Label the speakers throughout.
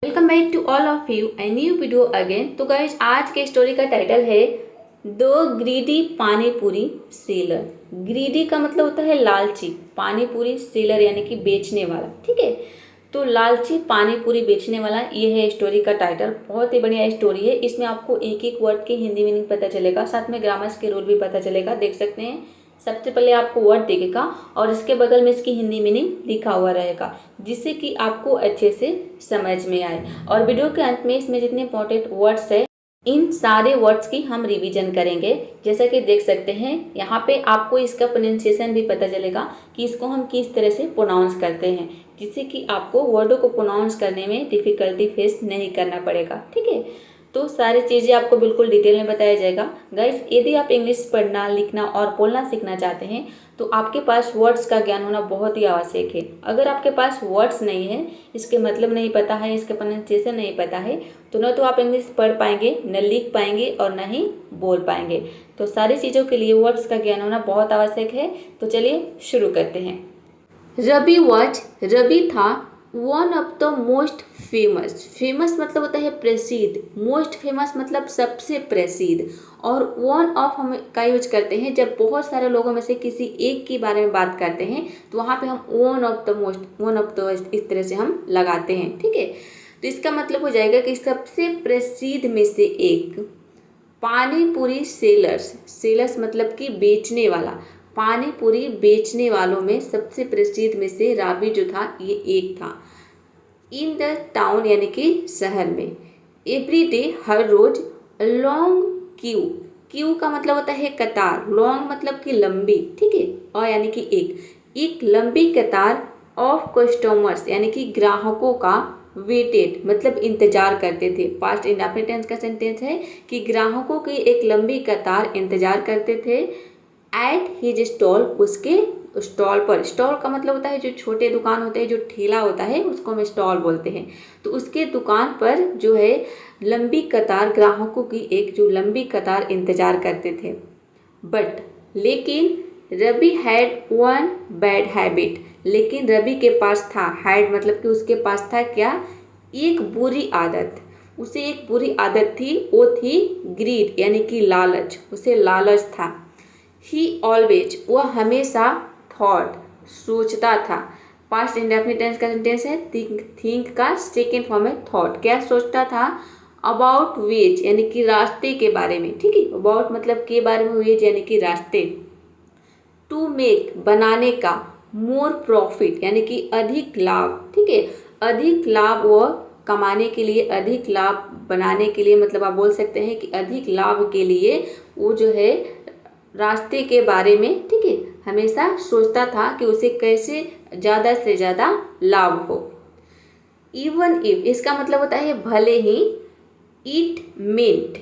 Speaker 1: Welcome back to all of you a new video again. तो guys आज के story का टाइटल है द ग्रीडी पानी पूरी सेलर। ग्रीडी का मतलब होता है लालची, पानी पूरी सेलर यानी कि बेचने वाला। ठीक है, तो लालची पानी पूरी बेचने वाला, ये है स्टोरी का टाइटल। बहुत ही बढ़िया स्टोरी है। इसमें आपको एक एक वर्ड के हिंदी मीनिंग पता चलेगा, साथ में ग्रामर्स के रूल भी पता चलेगा। देख सकते हैं, सबसे पहले आपको वर्ड दिखेगा और इसके बगल में इसकी हिंदी मीनिंग लिखा हुआ रहेगा, जिससे कि आपको अच्छे से समझ में आए। और वीडियो के अंत में इसमें जितने इंपॉर्टेंट वर्ड्स है, इन सारे वर्ड्स की हम रिवीजन करेंगे। जैसा कि देख सकते हैं, यहाँ पे आपको इसका प्रोनाउंसिएशन भी पता चलेगा कि इसको हम किस तरह से प्रोनाउंस करते हैं, जिससे कि आपको वर्डों को प्रोनाउंस करने में डिफिकल्टी फेस नहीं करना पड़ेगा। ठीक है, तो सारी चीज़ें आपको बिल्कुल डिटेल में बताया जाएगा। गाइज, यदि आप इंग्लिश पढ़ना, लिखना और बोलना सीखना चाहते हैं तो आपके पास वर्ड्स का ज्ञान होना बहुत ही आवश्यक है। अगर आपके पास वर्ड्स नहीं है, इसके मतलब नहीं पता है, इसके प्रोनाउंसिएशन नहीं पता है, तो न तो आप इंग्लिश पढ़ पाएंगे, न लिख पाएंगे और न ही बोल पाएंगे। तो सारी चीज़ों के लिए वर्ड्स का ज्ञान होना बहुत आवश्यक है। तो चलिए शुरू करते हैं। रवि था one of the most famous. Famous मतलब होता है प्रसिद्ध, मोस्ट फेमस मतलब सबसे प्रसिद्ध, और वन ऑफ हम का यूज करते हैं जब बहुत सारे लोगों में से किसी एक के बारे में बात करते हैं, तो वहाँ पे हम one of the most, one of the इस तरह से हम लगाते हैं। ठीक है, तो इसका मतलब हो जाएगा कि सबसे प्रसिद्ध में से एक। पानी पूरी सेलर्स, सेलर्स मतलब कि बेचने वाला, पानी पूरी बेचने वालों में सबसे प्रसिद्ध में से रावी जो था ये एक था। इन द टाउन यानी कि शहर में। एवरी डे हर रोज लॉन्ग क्यू, क्यू का मतलब होता है कतार, लॉन्ग मतलब कि लंबी। ठीक है, और यानी कि एक लंबी कतार ऑफ कस्टमर्स यानी कि ग्राहकों का वेटेड मतलब इंतजार करते थे। पास्ट इंडेफिनिट टेंस का सेंटेंस है कि ग्राहकों की एक लंबी कतार इंतजार करते थे। एट हिज स्टॉल, उसके स्टॉल पर। स्टॉल का मतलब होता है जो छोटे दुकान होते हैं, जो ठेला होता है उसको हम स्टॉल बोलते हैं। तो उसके दुकान पर जो है लंबी कतार, ग्राहकों की एक जो लंबी कतार इंतजार करते थे। बट लेकिन Ravi had one bad habit, लेकिन रवि के पास था, हैड मतलब कि उसके पास था क्या, एक बुरी आदत। उसे एक बुरी आदत थी, वो थी ग्रीड यानी कि लालच, उसे लालच था। ही ऑलवेज, वह हमेशा, थॉट सोचता था। पास्ट इंडेफिनिट टेंस का सेंटेंस है, थिंक का सेकेंड फॉर्म है थॉट। क्या सोचता था, अबाउट वेज यानी कि रास्ते के बारे में। ठीक है, अबाउट मतलब के बारे में, वेज यानी कि रास्ते। टू मेक बनाने का, मोर प्रॉफिट यानी कि अधिक लाभ। ठीक है, अधिक लाभ वह कमाने के लिए, अधिक लाभ बनाने के लिए, मतलब आप बोल सकते हैं कि अधिक लाभ के लिए वो जो है रास्ते के बारे में, ठीक है, हमेशा सोचता था कि उसे कैसे ज़्यादा से ज़्यादा लाभ हो। इवन इफ, इसका मतलब होता है भले ही। इट मेंट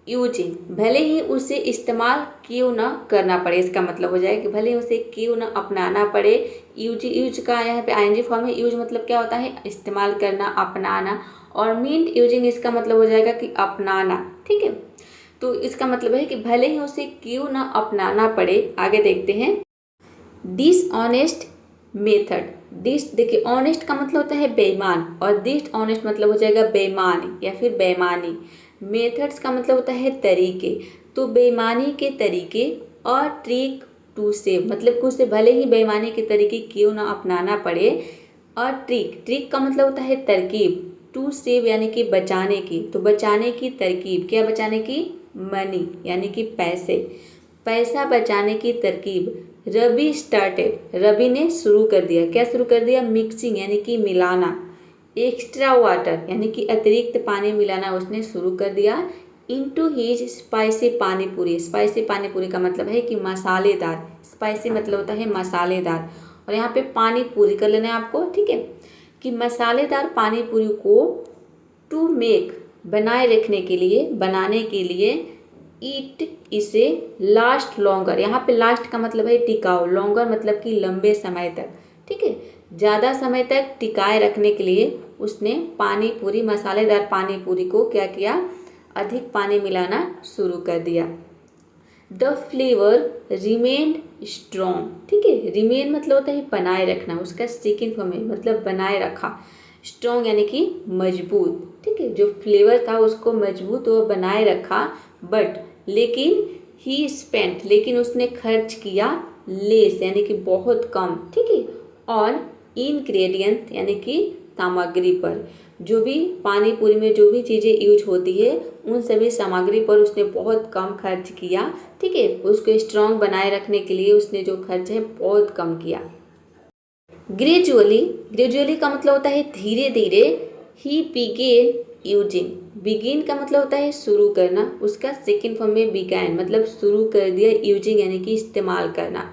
Speaker 1: यूजिंग, भले ही उसे इस्तेमाल क्यों न करना पड़े, इसका मतलब हो जाए कि भले ही उसे क्यों न अपनाना पड़े। यूज का यहाँ पे आईएनजी फॉर्म है। यूज मतलब क्या होता है, इस्तेमाल करना, अपनाना, और मींट यूजिंग इसका मतलब हो जाएगा कि अपनाना। ठीक है, तो इसका मतलब है कि भले ही उसे क्यों ना अपनाना पड़े। आगे देखते हैं। डिसऑनेस्ट मेथड, देखिए ऑनेस्ट का मतलब होता है बेईमान, और डिसऑनेस्ट मतलब हो जाएगा बेईमान या फिर बेईमानी। मेथड्स का मतलब होता है तरीके, तो बेईमानी के तरीके। और ट्रिक टू सेव मतलब कि उसे भले ही बेईमानी के तरीके क्यों ना अपनाना पड़े। और ट्रिक का मतलब होता है तरकीब। टू सेव यानी कि बचाने की, तो बचाने की तरकीब। क्या बचाने की, मनी यानी कि पैसे, पैसा बचाने की तरकीब। रवि स्टार्टेड, रवि ने शुरू कर दिया। क्या शुरू कर दिया, मिक्सिंग यानी कि मिलाना। एक्स्ट्रा वाटर यानी कि अतिरिक्त पानी मिलाना उसने शुरू कर दिया। इनटू हिज स्पाइसी पानी पूरी, स्पाइसी पानी पूरी का मतलब है कि मसालेदार, स्पाइसी मतलब होता है मसालेदार। और यहाँ पे पानी पूरी कर लेना है आपको। ठीक है, कि मसालेदार पानी पूरी को टू मेक बनाए रखने के लिए, बनाने के लिए। ईट इसे लास्ट लॉन्गर, यहाँ पे लास्ट का मतलब है टिकाऊ, लॉन्गर मतलब कि लंबे समय तक। ठीक है, ज़्यादा समय तक टिकाए रखने के लिए उसने पानी पूरी, मसालेदार पानी पूरी को क्या किया, अधिक पानी मिलाना शुरू कर दिया। The flavour remained strong. ठीक है, रिमेन मतलब होता है बनाए रखना, उसका सेकेंड फॉर्म है मतलब बनाए रखा। स्ट्रॉन्ग यानी कि मजबूत, ठीक है। जो फ्लेवर था उसको मजबूत वो बनाए रखा, बट लेकिन ही स्पेंट, लेकिन उसने खर्च किया लेस यानी कि बहुत कम, ठीक है, ऑन इंग्रेडिएंट यानी कि सामग्री पर। जो भी पानी पूरी में जो भी चीज़ें यूज होती है उन सभी सामग्री पर उसने बहुत कम खर्च किया, ठीक है। उसको स्ट्रॉन्ग बनाए रखने के लिए उसने जो खर्च है बहुत कम किया। ग्रेजुअली, ग्रेजुअली का मतलब होता है धीरे धीरे। ही बिगेन यूजिंग, बिगिन का मतलब होता है शुरू करना, उसका सेकेंड फॉर्म में बिगैन मतलब शुरू कर दिया, यूजिंग यानी कि इस्तेमाल करना।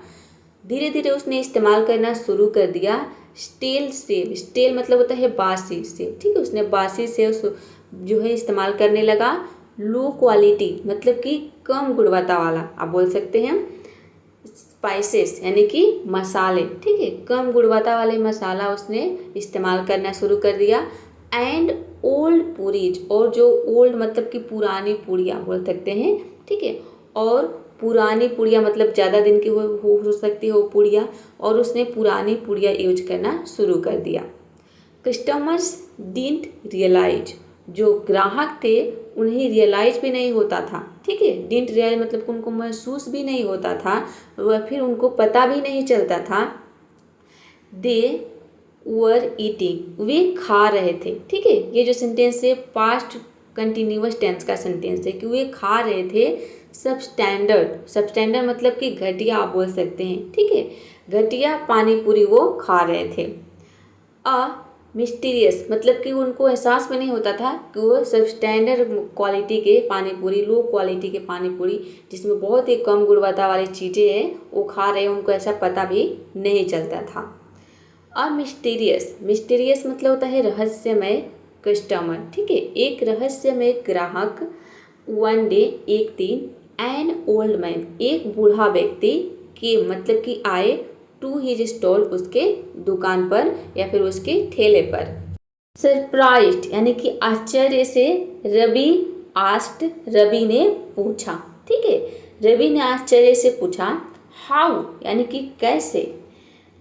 Speaker 1: धीरे धीरे उसने इस्तेमाल करना शुरू कर दिया। स्टेल सेब, स्टेल मतलब होता है बासी सेब, ठीक है। उसने बासी सेब जो है इस्तेमाल करने लगा। लो क्वालिटी मतलब कि कम गुणवत्ता वाला, आप बोल सकते हैं। स्पाइसेस यानी कि मसाले, ठीक है, कम गुणवत्ता वाले मसाला उसने इस्तेमाल करना शुरू कर दिया। एंड ओल्ड पूरीज, और जो ओल्ड मतलब कि पुरानी पूड़ियाँ बोल सकते हैं, ठीक है। और पुरानी पुड़िया मतलब ज़्यादा दिन की हो सकती है वो पुड़िया, और उसने पुरानी पुड़िया यूज करना शुरू कर दिया। कस्टमर्स डिडंट रियलाइज, जो ग्राहक थे उन्हें रियलाइज भी नहीं होता था, ठीक है। डिडंट रियलाइज मतलब उनको महसूस भी नहीं होता था, वह फिर उनको पता भी नहीं चलता था। दे वर ईटिंग, वे खा रहे थे, ठीक है। ये जो सेंटेंस है पास्ट कंटिन्यूअस टेंस का सेंटेंस है कि वे खा रहे थे। सबस्टैंडर्ड, सबस्टैंडर्ड मतलब कि घटिया आप बोल सकते हैं, ठीक है। घटिया पानी पूरी वो खा रहे थे। अ मिस्टीरियस मतलब कि उनको एहसास में नहीं होता था कि वो सबस्टैंडर्ड क्वालिटी के पानी पूरी, लो क्वालिटी के पानी पूरी जिसमें बहुत ही कम गुणवत्ता वाली चीज़ें हैं वो खा रहे हैं, उनको ऐसा पता भी नहीं चलता था। अ मिस्टीरियस, मिस्टीरियस मतलब होता है रहस्यमय कस्टमर, ठीक है। एक रहस्यमय ग्राहक। वन डे, एक दिन। एन ओल्ड मैन, एक बूढ़ा व्यक्ति के मतलब कि आए। टू हिज स्टॉल, उसके दुकान पर या फिर उसके ठेले पर। सरप्राइज्ड यानी कि आश्चर्य से। रवि आस्क्ड, रवि ने पूछा, ठीक है। रवि ने आश्चर्य से पूछा। हाउ यानी कि कैसे।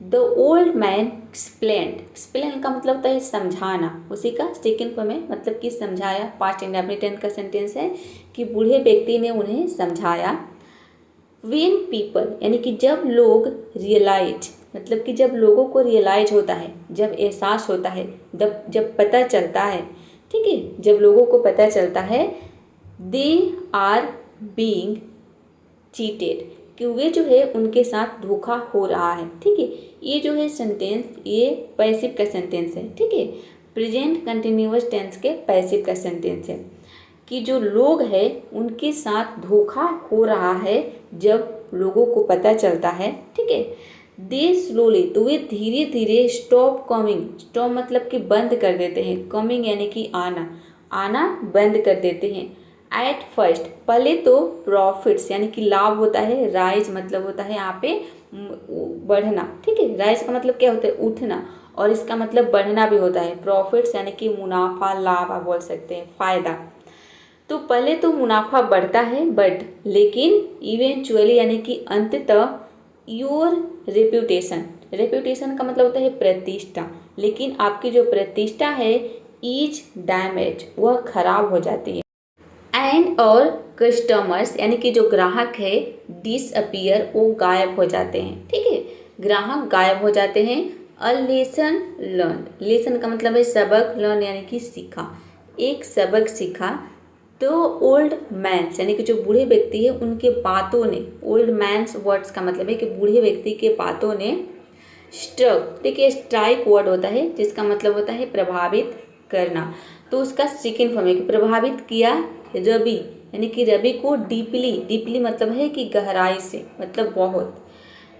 Speaker 1: The old man explained, explain का मतलब होता है समझाना, उसी का सेकेंड फॉर्म है मतलब कि समझाया। पास्ट इंडेफिनिट टेंस का सेंटेंस है कि बूढ़े व्यक्ति ने उन्हें समझाया। व्हेन पीपल यानी कि जब लोग। रियलाइज मतलब कि जब लोगों को रियलाइज होता है, जब एहसास होता है, जब पता चलता है, ठीक है। जब लोगों को पता चलता है। दे आर बीइंग चीटेड, कि वे जो है उनके साथ धोखा हो रहा है, ठीक है। ये जो है सेंटेंस ये पैसिव का सेंटेंस है, ठीक है। प्रेजेंट कंटिन्यूअस टेंस के पैसिव का सेंटेंस है कि जो लोग हैं उनके साथ धोखा हो रहा है जब लोगों को पता चलता है, ठीक है। दे स्लोली, तो वे धीरे धीरे स्टॉप कमिंग, स्टॉप मतलब कि बंद कर देते हैं, कमिंग यानी कि आना, आना बंद कर देते हैं। एट फर्स्ट, पहले तो प्रॉफिट्स यानी कि लाभ होता है। राइज मतलब होता है यहाँ पे बढ़ना, ठीक है। राइज का मतलब क्या होता है उठना, और इसका मतलब बढ़ना भी होता है। प्रॉफिट्स यानी कि मुनाफा, लाभ आप बोल सकते हैं, फायदा। तो पहले तो मुनाफा बढ़ता है बट लेकिन इवेंचुअली यानी कि अंततः योर रेप्यूटेशन, रेप्यूटेशन का मतलब होता है प्रतिष्ठा, लेकिन आपकी जो प्रतिष्ठा है इज डैमेज, वह खराब हो जाती है। एंड और कस्टमर्स यानी कि जो ग्राहक है डिसअपियर, वो गायब हो जाते हैं, ठीक है। ग्राहक गायब हो जाते हैं। अ लेसन लर्न, लेसन का मतलब है सबक, लर्न यानी कि सीखा, एक सबक सीखा। तो ओल्ड मैन्स यानी कि जो बूढ़े व्यक्ति है उनके बातों ने, ओल्ड मैन्स वर्ड्स का मतलब है कि बूढ़े व्यक्ति के बातों ने। स्ट्रक, देखिए स्ट्राइक वर्ड होता है जिसका मतलब होता है प्रभावित करना, तो उसका सेकेंड फॉर्म है कि प्रभावित किया। रवि यानी कि रवि को डीपली, डीपली मतलब है कि गहराई से, मतलब बहुत।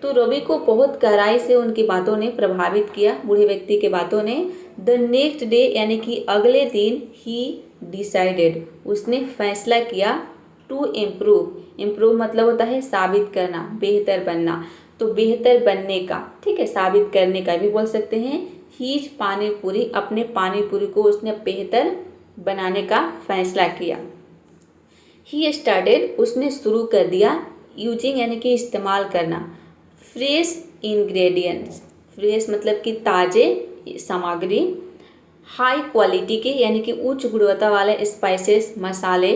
Speaker 1: तो रवि को बहुत गहराई से उनकी बातों ने प्रभावित किया, बूढ़े व्यक्ति के बातों ने। द नेक्स्ट डे यानी कि अगले दिन। ही डिसाइडेड, उसने फैसला किया। टू इम्प्रूव, इम्प्रूव मतलब होता है साबित करना, बेहतर बनना, तो बेहतर बनने का, ठीक है, साबित करने का भी बोल सकते हैं। हीज पानी पूरी, अपने पानी पूरी को उसने बेहतर बनाने का फैसला किया। ही स्टार्टेड, उसने शुरू कर दिया। यूजिंग यानी कि इस्तेमाल करना। फ्रेश इंग्रेडिएंट्स, फ्रेश मतलब कि ताज़े सामग्री। हाई क्वालिटी के यानी कि उच्च गुणवत्ता वाले स्पाइसेस मसाले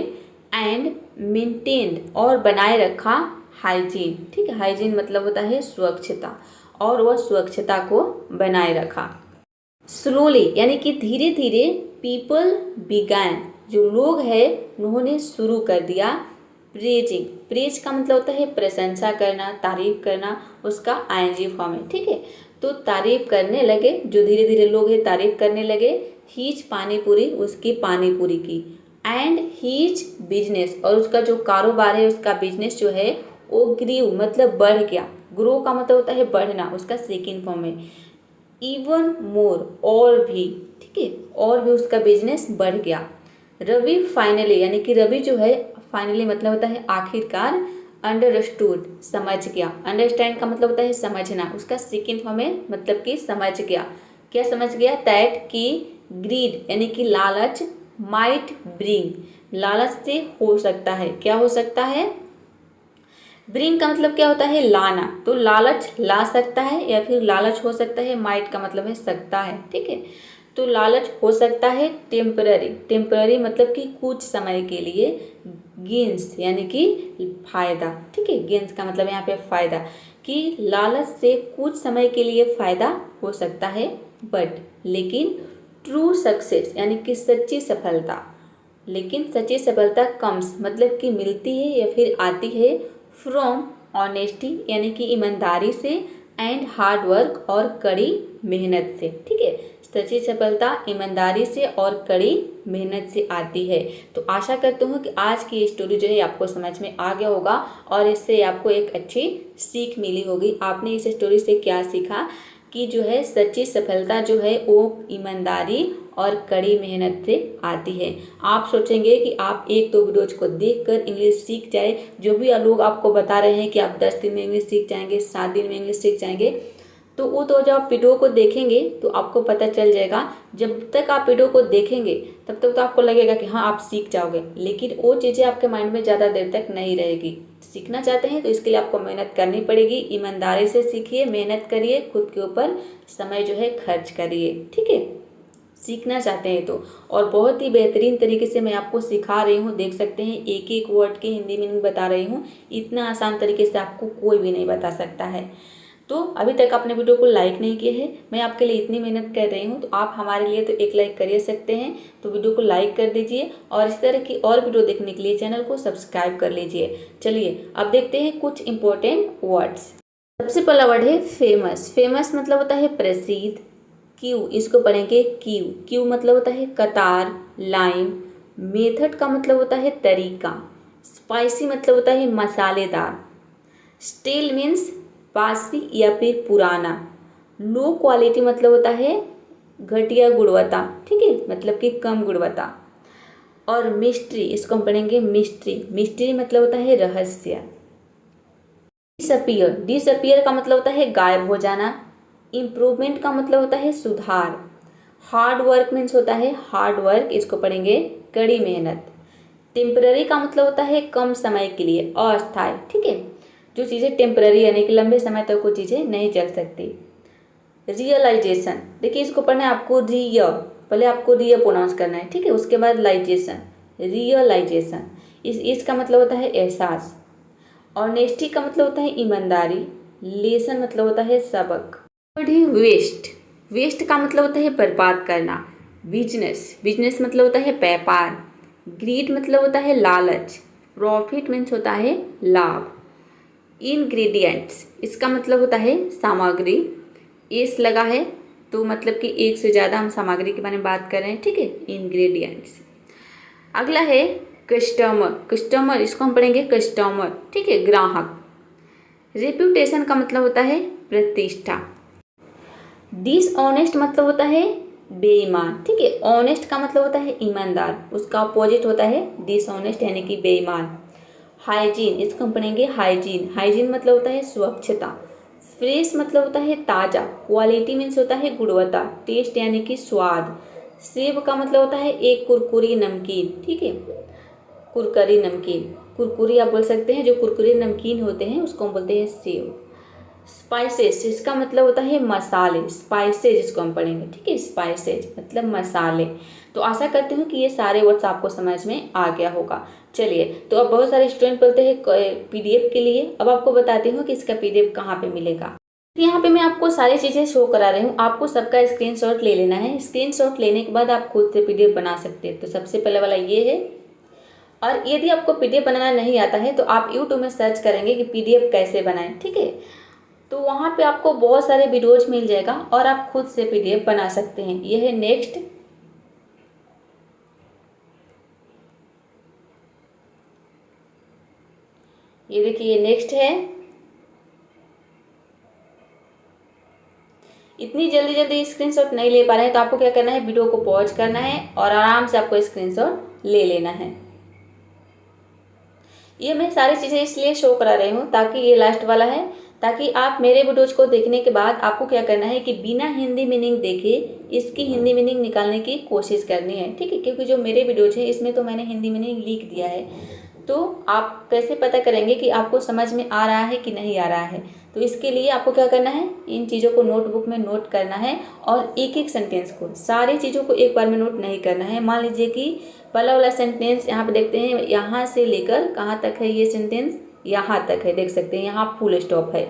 Speaker 1: एंड मेंटेन्ड और बनाए रखा हाइजीन। ठीक है, हाइजीन मतलब होता है स्वच्छता, और वह स्वच्छता को बनाए रखा। स्लोली यानी कि धीरे धीरे पीपल बिगैन जो लोग हैं उन्होंने शुरू कर दिया प्रेजिंग। प्रेज का मतलब होता है प्रशंसा करना, तारीफ करना, उसका आईएनजी फॉर्म है। ठीक है, तो तारीफ करने लगे, जो धीरे धीरे लोग हैं तारीफ करने लगे हीज पानी पूरी, उसकी पानी पूरी की। एंड हीज बिजनेस और उसका जो कारोबार है, उसका बिजनेस जो है वो ग्रीव मतलब बढ़ गया। ग्रो का मतलब होता है बढ़ना, उसका सेकेंड फॉर्म है। इवन मोर और भी, ठीक है, और भी उसका बिजनेस बढ़ गया। रवि फाइनली यानी कि रवि जो है फाइनली मतलब होता है आखिरकार, अंडरस्टूड समझ गया। अंडरस्टैंड का मतलब होता है समझना, उसका सेकेंड फॉर्म है मतलब कि समझ गया। क्या समझ गया? दैट की ग्रीड यानी कि लालच माइट ब्रिंग, लालच से हो सकता है, क्या हो सकता है? ब्रिंग का मतलब क्या होता है? लाना, तो लालच ला सकता है या फिर लालच हो सकता है। माइट का मतलब है सकता है। ठीक है, तो लालच हो सकता है टेम्पररी, टेम्पररी मतलब कि कुछ समय के लिए। गेन्स यानी कि फायदा। ठीक है, गेन्स का मतलब यहाँ पे फायदा, कि लालच से कुछ समय के लिए फायदा हो सकता है, बट लेकिन ट्रू सक्सेस यानी कि सच्ची सफलता, लेकिन सच्ची सफलता कम्स मतलब कि मिलती है या फिर आती है फ्रॉम ऑनेस्टी यानी कि ईमानदारी से, एंड हार्ड वर्क और कड़ी मेहनत से। ठीक है, सच्ची सफलता ईमानदारी से और कड़ी मेहनत से आती है। तो आशा करती हूँ कि आज की ये स्टोरी जो है आपको समझ में आ गया होगा और इससे आपको एक अच्छी सीख मिली होगी। आपने इस स्टोरी से क्या सीखा कि जो है सच्ची सफलता जो है वो ईमानदारी और कड़ी मेहनत से आती है। आप सोचेंगे कि आप एक दो वीडियोज को देखकर इंग्लिश सीख जाए, जो भी लोग आपको बता रहे हैं कि आप 10 दिन में इंग्लिश सीख जाएंगे, 7 दिन में इंग्लिश सीख जाएंगे, तो वो तो जब आप वीडियो को देखेंगे तो आपको पता चल जाएगा। जब तक आप वीडियो को देखेंगे तब तक तो आपको लगेगा कि हाँ आप सीख जाओगे, लेकिन वो चीज़ें आपके माइंड में ज़्यादा देर तक नहीं रहेगी। सीखना चाहते हैं तो इसके लिए आपको मेहनत करनी पड़ेगी। ईमानदारी से सीखिए, मेहनत करिए, खुद के ऊपर समय जो है खर्च करिए। ठीक है, सीखना चाहते हैं तो, और बहुत ही बेहतरीन तरीके से मैं आपको सिखा रही हूँ। देख सकते हैं एक एक वर्ड के हिंदी मीनिंग बता रही हूँ। इतना आसान तरीके से आपको कोई भी नहीं बता सकता है। तो अभी तक आपने वीडियो को लाइक नहीं किया है, मैं आपके लिए इतनी मेहनत कर रही हूँ, तो आप हमारे लिए तो एक लाइक कर सकते हैं। तो वीडियो को लाइक कर दीजिए और इस तरह की और वीडियो देखने के लिए चैनल को सब्सक्राइब कर लीजिए। चलिए अब देखते हैं कुछ इंपॉर्टेंट वर्ड्स। सबसे पहला वर्ड है फेमस। फेमस मतलब होता है प्रसिद्ध। क्यू, इसको पढ़ेंगे क्यू। क्यू मतलब होता है कतार, लाइन। मेथड का मतलब होता है तरीका। स्पाइसी मतलब होता है मसालेदार। स्टेल मीन्स बासी या फिर पुराना। लो क्वालिटी मतलब होता है घटिया गुणवत्ता। ठीक है, मतलब कि कम गुणवत्ता। और मिस्ट्री, इसको हम पढ़ेंगे मिस्ट्री। मिस्ट्री मतलब होता है रहस्य। डिसअपियर, डिसअपियर का मतलब होता है गायब हो जाना। इम्प्रूवमेंट का मतलब होता है सुधार। हार्ड वर्क मीन्स होता है हार्ड वर्क, इसको पढ़ेंगे कड़ी मेहनत। टेम्पररी का मतलब होता है कम समय के लिए, अस्थायी। ठीक है, जो चीज़ें टेम्पररी यानी कि लंबे समय तक वो चीज़ें नहीं चल सकती। रियलाइजेशन, देखिए इसको पढ़ना है आपको रिय, पहले आपको रिय प्रोनाउंस करना है। ठीक है, उसके बाद लाइजेशन, रियलाइजेशन। इसका मतलब होता है एहसास। ऑनेस्टी का मतलब होता है ईमानदारी। लेसन मतलब होता है सबक। वेस्ट, वेस्ट का मतलब होता है बर्बाद करना। बिजनेस, बिजनेस मतलब होता है व्यापार। ग्रीड मतलब होता है लालच। प्रॉफिट मीन्स होता है लाभ। इंग्रेडिएंट्स, इसका मतलब होता है सामग्री। एस लगा है तो मतलब कि एक से ज़्यादा हम सामग्री के बारे में बात कर रहे हैं। ठीक है, इंग्रेडिएंट्स। अगला है कस्टमर। कस्टमर, इसको हम पढ़ेंगे कस्टमर। ठीक है, ग्राहक। रेप्यूटेशन का मतलब होता है प्रतिष्ठा। डिसऑनेस्ट मतलब होता है बेईमान। ठीक है, ऑनेस्ट का मतलब होता है ईमानदार, उसका अपोजिट होता है डिसऑनेस्ट यानी कि बेईमान। हाइजीन, इसको हम पढ़ेंगे हाइजीन। हाइजीन मतलब होता है स्वच्छता। फ्रेश मतलब होता है ताज़ा। क्वालिटी मीन्स होता है गुणवत्ता। टेस्ट यानी कि स्वाद। सेब का मतलब होता है एक कुरकुरी नमकीन। ठीक है, कुरकुरी नमकीन, कुरकुरी आप बोल सकते हैं, जो कुरकुरी नमकीन होते हैं उसको हम बोलते हैं सेब। स्पाइसेस इसका मतलब होता है मसाले, स्पाइसेज इसको हम पढ़ेंगे, ठीक है। स्पाइसेज मतलब मसाले। तो आशा करती हूँ कि ये सारे वर्ड्स आपको समझ में आ गया होगा। चलिए, तो अब बहुत सारे स्टूडेंट बोलते हैं पीडीएफ के लिए। अब आपको बताती हूँ कि इसका पीडीएफ कहाँ पे मिलेगा। यहाँ पे मैं आपको सारी चीज़ें शो करा रही हूँ, आपको सबका स्क्रीनशॉट ले लेना है। स्क्रीनशॉट लेने के बाद आप खुद से पीडीएफ बना सकते हैं। तो सबसे पहले वाला ये है। और यदि आपको पीडीएफ बनाना नहीं आता है तो आप यूट्यूब में सर्च करेंगे कि पीडीएफ कैसे बनाएं, ठीक है। तो वहाँ पे आपको बहुत सारे वीडियोज मिल जाएगा और आप खुद से पीडीएफ बना सकते हैं। यह है नेक्स्ट। ये देखिए, ये नेक्स्ट है। इतनी जल्दी जल्दी स्क्रीनशॉट नहीं ले पा रहे हैं तो आपको क्या करना है, वीडियो को पॉज करना है और आराम से आपको स्क्रीनशॉट ले लेना है। ये मैं सारी चीज़ें इसलिए शो करा रही हूँ ताकि ये लास्ट वाला है, ताकि आप मेरे वीडियोज को देखने के बाद आपको क्या करना है कि बिना हिंदी मीनिंग देखे इसकी हिंदी मीनिंग निकालने की कोशिश करनी है, ठीक है। क्योंकि जो मेरे वीडियोज हैं इसमें तो मैंने हिंदी मीनिंग लिख दिया है। तो आप कैसे पता करेंगे कि आपको समझ में आ रहा है कि नहीं आ रहा है। तो इसके लिए आपको क्या करना है, इन चीज़ों को नोटबुक में नोट करना है और एक एक सेंटेंस को, सारी चीज़ों को एक बार में नोट नहीं करना है। मान लीजिए कि पहला वाला सेंटेंस यहाँ पे देखते हैं, यहाँ से लेकर कहाँ तक है ये सेंटेंस, यहाँ तक है, देख सकते हैं यहाँ फुल स्टॉप है।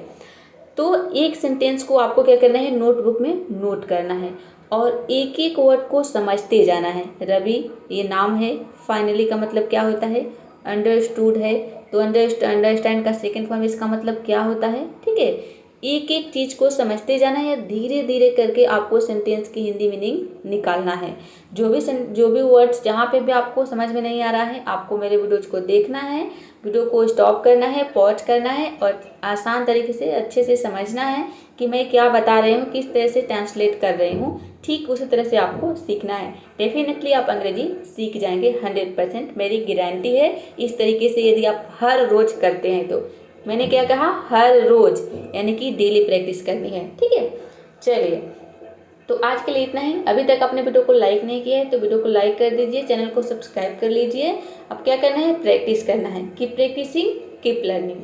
Speaker 1: तो एक सेंटेंस को आपको क्या करना है, नोटबुक में नोट करना है और एक एक वर्ड को समझते जाना है। रवि ये नाम है, फाइनली का मतलब क्या होता है, अंडरस्टूड है। तो अंडरस्टैंड का सेकेंड फॉर्म इसका मतलब क्या होता है, ठीक है। एक एक चीज़ को समझते जाना है, धीरे धीरे करके आपको सेंटेंस की हिंदी मीनिंग निकालना है। जो भी वर्ड्स जहाँ पे भी आपको समझ में नहीं आ रहा है, आपको मेरे वीडियोज को देखना है, वीडियो को स्टॉप करना है, पॉज करना है और आसान तरीके से अच्छे से समझना है कि मैं क्या बता रही हूँ, किस तरह से ट्रांसलेट कर रही हूँ। ठीक उसी तरह से आपको सीखना है। डेफिनेटली आप अंग्रेजी सीख जाएंगे 100%, मेरी गारंटी है। इस तरीके से यदि आप हर रोज़ करते हैं तो, मैंने क्या कहा, हर रोज़, यानी कि डेली प्रैक्टिस करनी है, ठीक है। चलिए, तो आज के लिए इतना ही। अभी तक आपने वीडियो को लाइक नहीं किया है तो वीडियो को लाइक कर दीजिए, चैनल को सब्सक्राइब कर लीजिए। अब क्या करना है, प्रैक्टिस करना है। Keep practicing, keep learning.